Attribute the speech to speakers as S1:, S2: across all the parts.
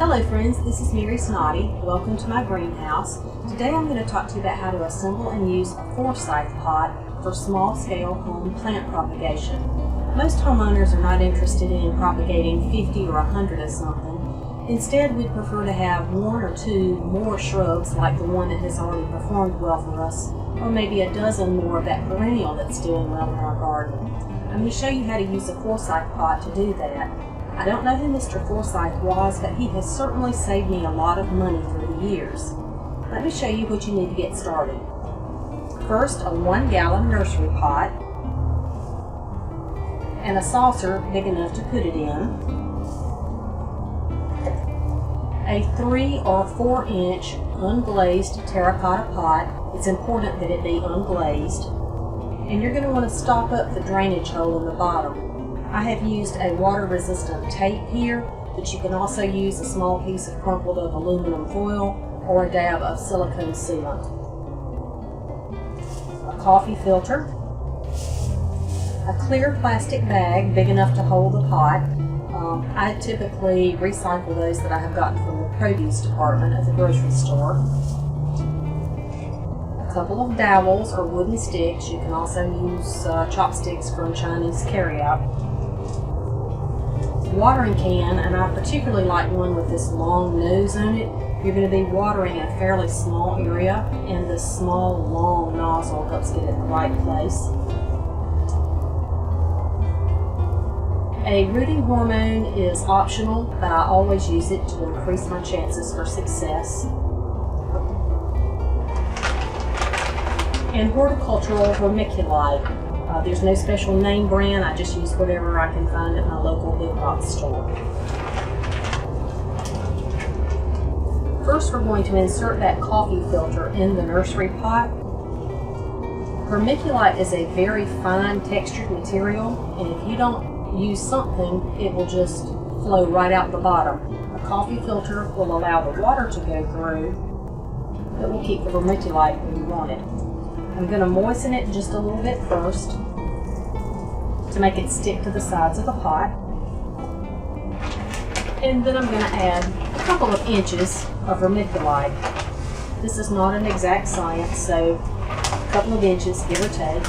S1: Hello friends, this is Mary Snoddy. Welcome to my greenhouse. Today I'm going to talk to you about how to assemble and use a Forsyth pot for small-scale home plant propagation. Most homeowners are not interested in propagating 50 or 100 of something. Instead, we'd prefer to have one or two more shrubs like the one that has already performed well for us, or maybe a dozen more of that perennial that's doing well in our garden. I'm going to show you how to use a Forsyth pot to do that. I don't know who Mr. Forsyth was, but he has certainly saved me a lot of money through the years. Let me show you what you need to get started. First, a 1-gallon nursery pot and a saucer big enough to put it in. A 3 or 4 inch unglazed terracotta pot. It's important that it be unglazed. And you're going to want to stop up the drainage hole in the bottom. I have used a water-resistant tape here, but you can also use a small piece of crumpled up aluminum foil or a dab of silicone sealant. A coffee filter, a clear plastic bag big enough to hold the pot. I typically recycle those that I have gotten from the produce department at the grocery store. A couple of dowels or wooden sticks. You can also use chopsticks from Chinese carryout. Watering can, and I particularly like one with this long nose on it. You're going to be watering in a fairly small area, and this small long nozzle helps get it in the right place. A rooting hormone is optional, but I always use it to increase my chances for success. And horticultural vermiculite. There's no special name brand, I just use whatever I can find at my local big box store. First, we're going to insert that coffee filter in the nursery pot. Vermiculite is a very fine textured material, and if you don't use something, it will just flow right out the bottom. A coffee filter will allow the water to go through, but will keep the vermiculite where you want it. I'm going to moisten it just a little bit first to make it stick to the sides of the pot. And then I'm going to add a couple of inches of vermiculite. This is not an exact science, so a couple of inches, give or take.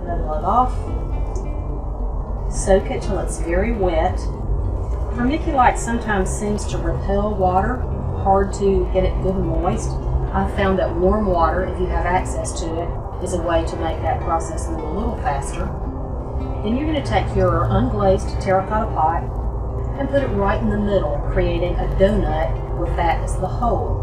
S1: Level it off. Soak it till it's very wet. Vermiculite sometimes seems to repel water, hard to get it good and moist. I've found that warm water, if you have access to it, is a way to make that process move a little faster. Then you're going to take your unglazed terracotta pot and put it right in the middle, creating a donut with that as the hole.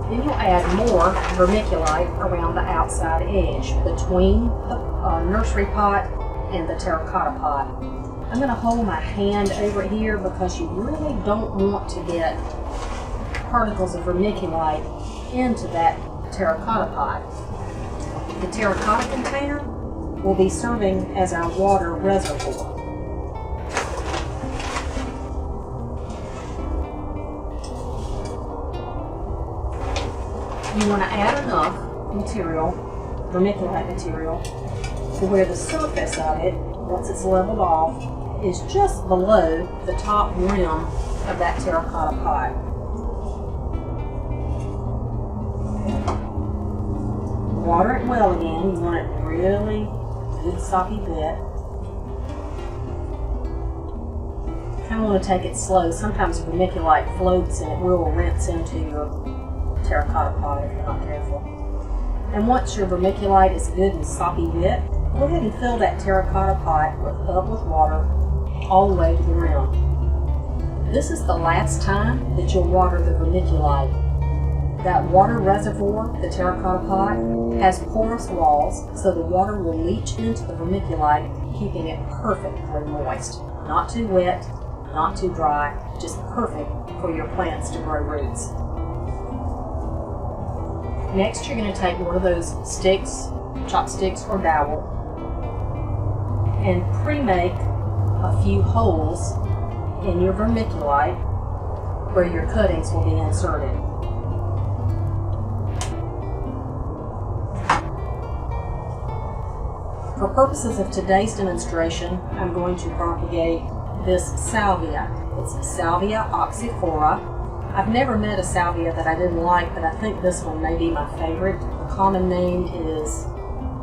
S1: Then you'll add more vermiculite around the outside edge, between the nursery pot and the terracotta pot. I'm going to hold my hand over here because you really don't want to get particles of vermiculite into that terracotta pot. The terracotta container will be serving as our water reservoir. You want to add enough material, vermiculite material, to where the surface of it, once it's leveled off, is just below the top rim of that terracotta pot. Water it well again. You want it really good soppy bit. Kind of want to take it slow. Sometimes vermiculite floats and it will rinse into your terracotta pot if you're not careful. And once your vermiculite is good and soppy bit, go ahead and fill that terracotta pot up with water all the way to the rim. This is the last time that you'll water the vermiculite. That water reservoir, the terracotta pot, has porous walls, so the water will leach into the vermiculite, keeping it perfectly moist. Not too wet, not too dry, just perfect for your plants to grow roots. Next, you're going to take one of those sticks, chopsticks or dowel, and pre-make a few holes in your vermiculite where your cuttings will be inserted. For purposes of today's demonstration, I'm going to propagate this salvia. It's Salvia oxyphora. I've never met a salvia that I didn't like, but I think this one may be my favorite. The common name is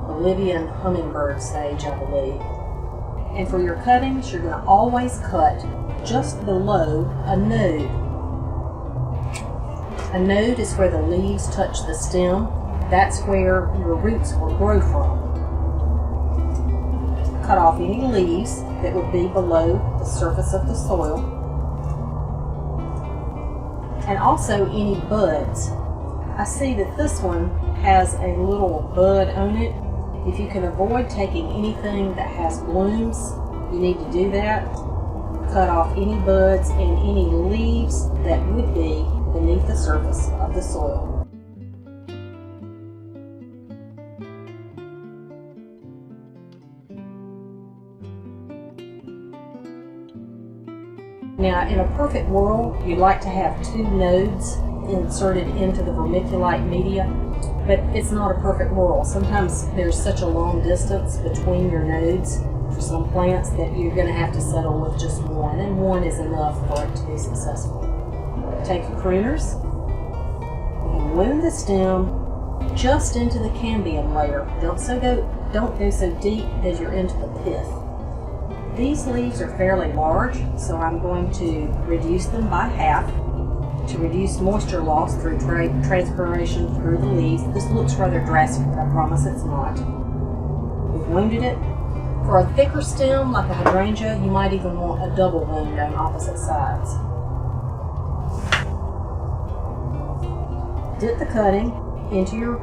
S1: Bolivian hummingbird sage, I believe. And for your cuttings, you're going to always cut just below a node. A node is where the leaves touch the stem. That's where your roots will grow from. Cut off any leaves that would be below the surface of the soil. And also any buds. I see that this one has a little bud on it. If you can avoid taking anything that has blooms, you need to do that. Cut off any buds and any leaves that would be beneath the surface of the soil. Now, in a perfect world, you'd like to have 2 nodes inserted into the vermiculite media, but it's not a perfect world. Sometimes there's such a long distance between your nodes for some plants that you're going to have to settle with just one, and one is enough for it to be successful. Take your pruners and wound the stem just into the cambium layer. Don't go so deep as you're into the pith. These leaves are fairly large, so I'm going to reduce them by half to reduce moisture loss through transpiration through the leaves. This looks rather drastic, but I promise it's not. We've wounded it. For a thicker stem like a hydrangea, you might even want a double wound on opposite sides. Dip the cutting into your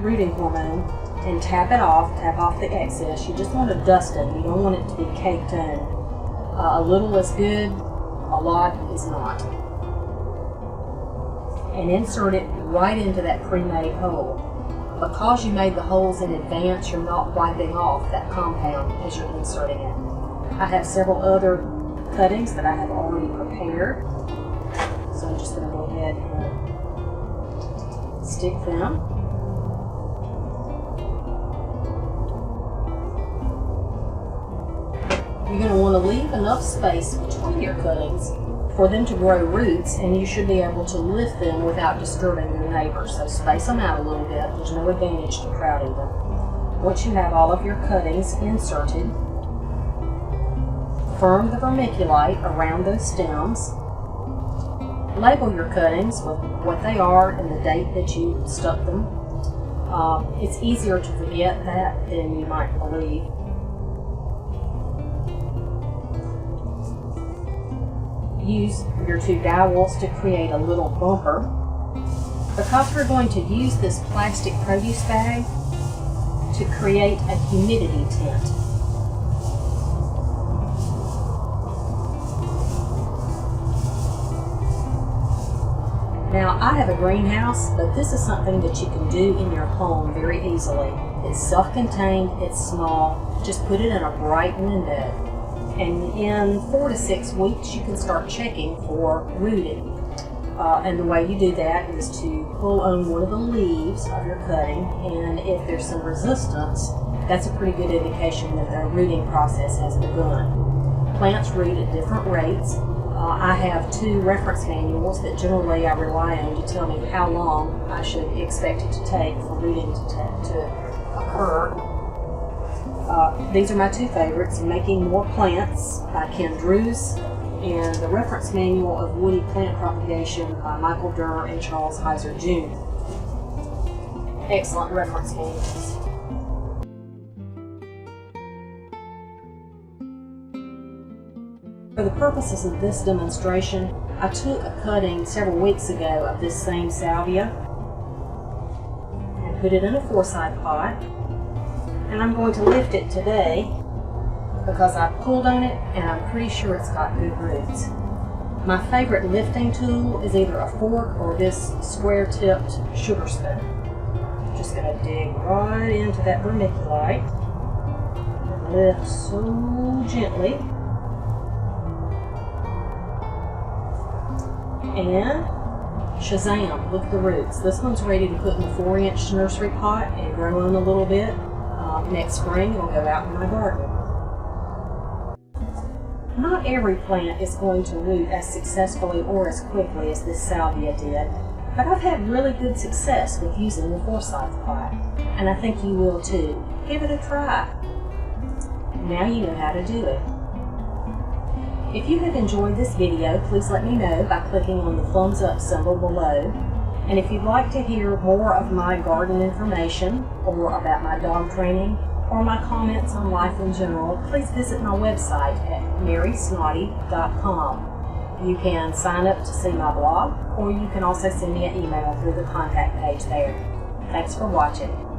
S1: rooting hormone and tap off the excess. You just want to dust it. You don't want it to be caked in. A little is good, a lot is not. And insert it right into that pre-made hole. Because you made the holes in advance, you're not wiping off that compound as you're inserting it. I have several other cuttings that I have already prepared. So I'm just going to go ahead and stick them. You're going to want to leave enough space between your cuttings for them to grow roots, and you should be able to lift them without disturbing your neighbors. So space them out a little bit. There's no advantage to crowding them. Once you have all of your cuttings inserted, firm the vermiculite around those stems. Label your cuttings with what they are and the date that you stuck them. It's easier to forget that than you might believe. Use your 2 dowels to create a little bumper. Because we're going to use this plastic produce bag to create a humidity tent. Now, I have a greenhouse, but this is something that you can do in your home very easily. It's self-contained, it's small, just put it in a bright window. And in 4 to 6 weeks, you can start checking for rooting. And the way you do that is to pull on one of the leaves of your cutting, and if there's some resistance, that's a pretty good indication that the rooting process has begun. Plants root at different rates. I have 2 reference manuals that generally I rely on to tell me how long I should expect it to take for rooting to occur. These are my 2 favorites, Making More Plants by Ken Drews and the reference manual of Woody Plant Propagation by Michael Durr and Charles Heiser Jr. Excellent reference manuals. For the purposes of this demonstration, I took a cutting several weeks ago of this same salvia and put it in a Forsyth pot. And I'm going to lift it today because I pulled on it and I'm pretty sure it's got good roots. My favorite lifting tool is either a fork or this square-tipped sugar spoon. I'm just going to dig right into that vermiculite and lift so gently. And Shazam, look at the roots. This one's ready to put in the 4-inch nursery pot and grow on a little bit. next spring it'll go out in my garden. Not every plant is going to root as successfully or as quickly as this salvia did, but I've had really good success with using the Forsyth pot, and I think you will too. Give it a try. Now you know how to do it. If you have enjoyed this video, please let me know by clicking on the thumbs up symbol below. And if you'd like to hear more of my garden information, or about my dog training, or my comments on life in general, please visit my website at marysnotty.com. You can sign up to see my blog, or you can also send me an email through the contact page there. Thanks for watching.